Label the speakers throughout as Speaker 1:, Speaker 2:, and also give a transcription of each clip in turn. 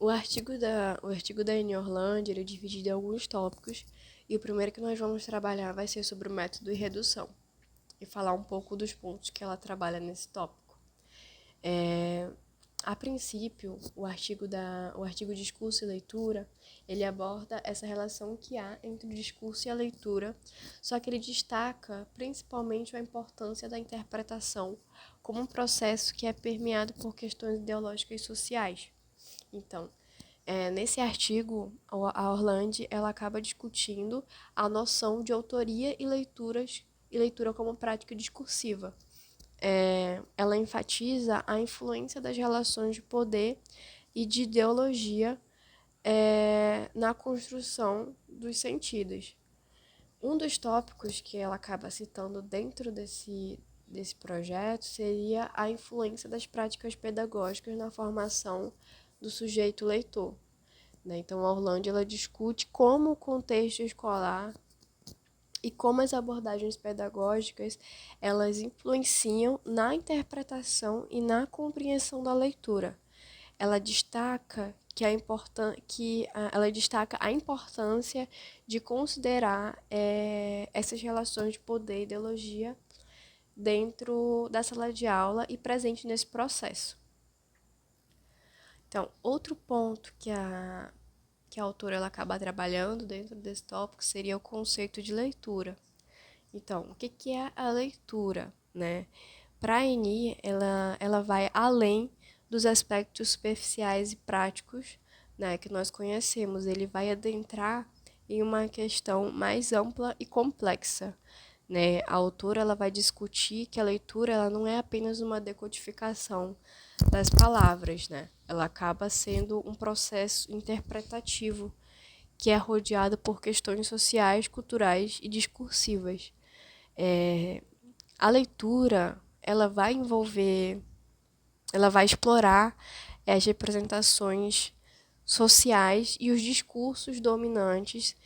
Speaker 1: O artigo da Anne Orland, ele é dividido em alguns tópicos, e o primeiro que nós vamos trabalhar vai ser sobre o método e redução, e falar um pouco dos pontos que ela trabalha nesse tópico. A princípio, o artigo Discurso e Leitura, ele aborda essa relação que há entre o discurso e a leitura, só que ele destaca principalmente a importância da interpretação como um processo que é permeado por questões ideológicas e sociais. Então, nesse artigo, a Orland ela acaba discutindo a noção de autoria e leitura como prática discursiva. Ela enfatiza a influência das relações de poder e de ideologia na construção dos sentidos. Um dos tópicos que ela acaba citando dentro desse projeto seria a influência das práticas pedagógicas na formação do sujeito leitor, né? Então, a Orland ela discute como o contexto escolar e como as abordagens pedagógicas elas influenciam na interpretação e na compreensão da leitura. Ela destaca ela destaca a importância de considerar essas relações de poder e ideologia dentro da sala de aula e presente nesse processo. Então, outro ponto que a autora ela acaba trabalhando dentro desse tópico seria o conceito de leitura. Então, o que é a leitura, né? Para a Eni, ela vai além dos aspectos superficiais e práticos, né, que nós conhecemos. Ele vai adentrar em uma questão mais ampla e complexa, né? A autora ela vai discutir que a leitura ela não é apenas uma decodificação das palavras, né? Ela acaba sendo um processo interpretativo que é rodeado por questões sociais, culturais e discursivas. A leitura, ela vai explorar as representações sociais e os discursos dominantes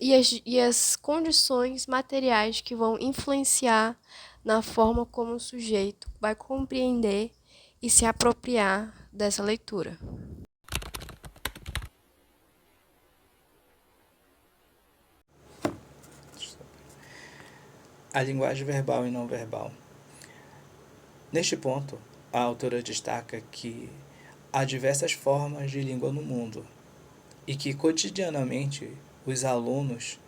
Speaker 1: e as condições materiais que vão influenciar na forma como o sujeito vai compreender e se apropriar dessa leitura.
Speaker 2: A linguagem verbal e não verbal. Neste ponto, a autora destaca que há diversas formas de língua no mundo e que cotidianamente os alunos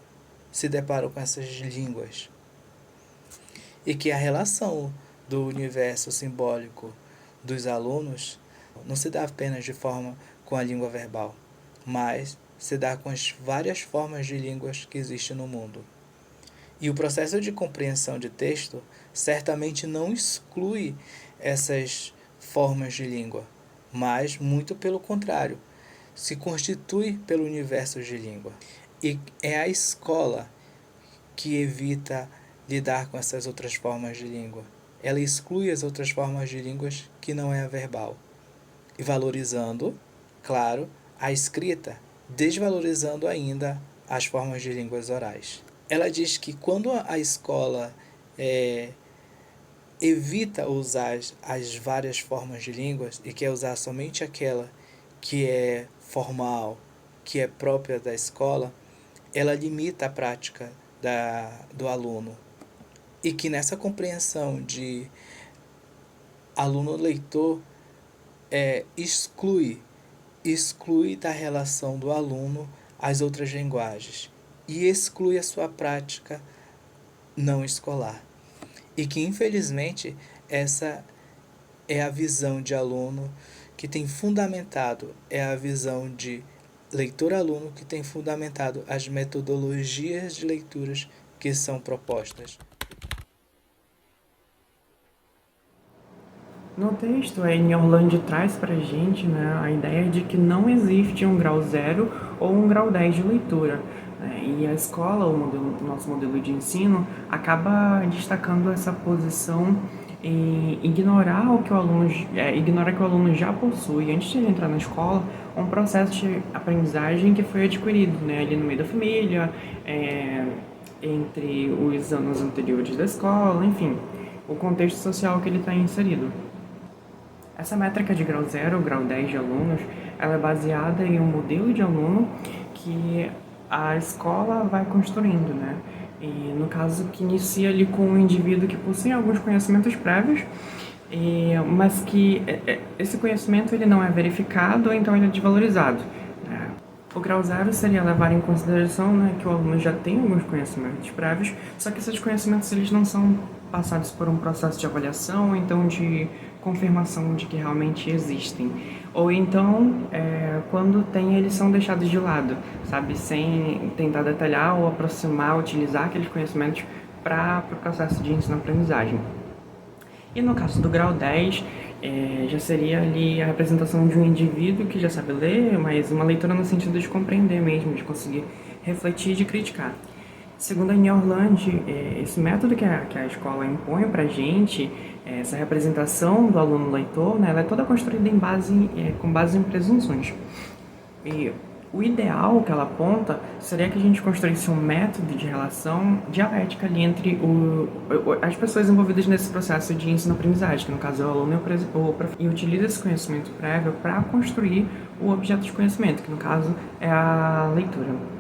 Speaker 2: se deparam com essas línguas e que a relação do universo simbólico dos alunos não se dá apenas de forma com a língua verbal, mas se dá com as várias formas de línguas que existem no mundo. E o processo de compreensão de texto certamente não exclui essas formas de língua, mas, muito pelo contrário, se constitui pelo universo de língua. E é a escola que evita lidar com essas outras formas de língua. Ela exclui as outras formas de línguas que não é a verbal. E valorizando, claro, a escrita, desvalorizando ainda as formas de línguas orais. Ela diz que quando a escola evita usar as várias formas de línguas e quer usar somente aquela que é formal, que é própria da escola, ela limita a prática do aluno. E que nessa compreensão de aluno-leitor exclui da relação do aluno as outras linguagens e exclui a sua prática não escolar. E que, infelizmente, essa é a visão de aluno que tem fundamentado, é a visão de leitor-aluno que tem fundamentado as metodologias de leituras que são propostas.
Speaker 3: No texto, a Eni Orland traz para a gente, né, a ideia de que não existe um grau 0 ou um grau 10 de leitura. Né, e a escola, o nosso modelo de ensino, acaba destacando essa posição em ignorar que o aluno já possui, antes de ele entrar na escola, um processo de aprendizagem que foi adquirido, né, ali no meio da família, entre os anos anteriores da escola, enfim, o contexto social que ele está inserido. Essa métrica de grau 0, grau 10 de alunos, ela é baseada em um modelo de aluno que a escola vai construindo, né? E no caso que inicia ali com um indivíduo que possui alguns conhecimentos prévios, mas que esse conhecimento ele não é verificado, então ele é desvalorizado. O grau 0 seria levar em consideração, né, que o aluno já tem alguns conhecimentos prévios, só que esses conhecimentos eles não são passados por um processo de avaliação, ou então de confirmação de que realmente existem. Ou então, quando tem, eles são deixados de lado, sabe? Sem tentar detalhar ou aproximar, utilizar aqueles conhecimentos para o processo de ensino-aprendizagem. E no caso do grau 10, já seria ali a representação de um indivíduo que já sabe ler, mas uma leitura no sentido de compreender mesmo, de conseguir refletir e de criticar. Segundo a New Orleans, esse método que a escola impõe para a gente, essa representação do aluno leitor, né, ela é toda construída com base em presunções. E o ideal que ela aponta seria que a gente construísse um método de relação dialética ali entre as pessoas envolvidas nesse processo de ensino-aprendizagem, que no caso é o aluno e utiliza esse conhecimento prévio para construir o objeto de conhecimento, que no caso é a leitura.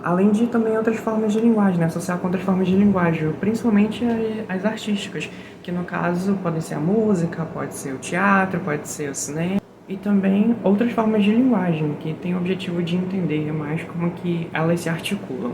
Speaker 3: Além de também outras formas de linguagem, né? Associar com outras formas de linguagem, principalmente as artísticas, que no caso podem ser a música, pode ser o teatro, pode ser o cinema, e também outras formas de linguagem, que têm o objetivo de entender mais como que elas se articulam.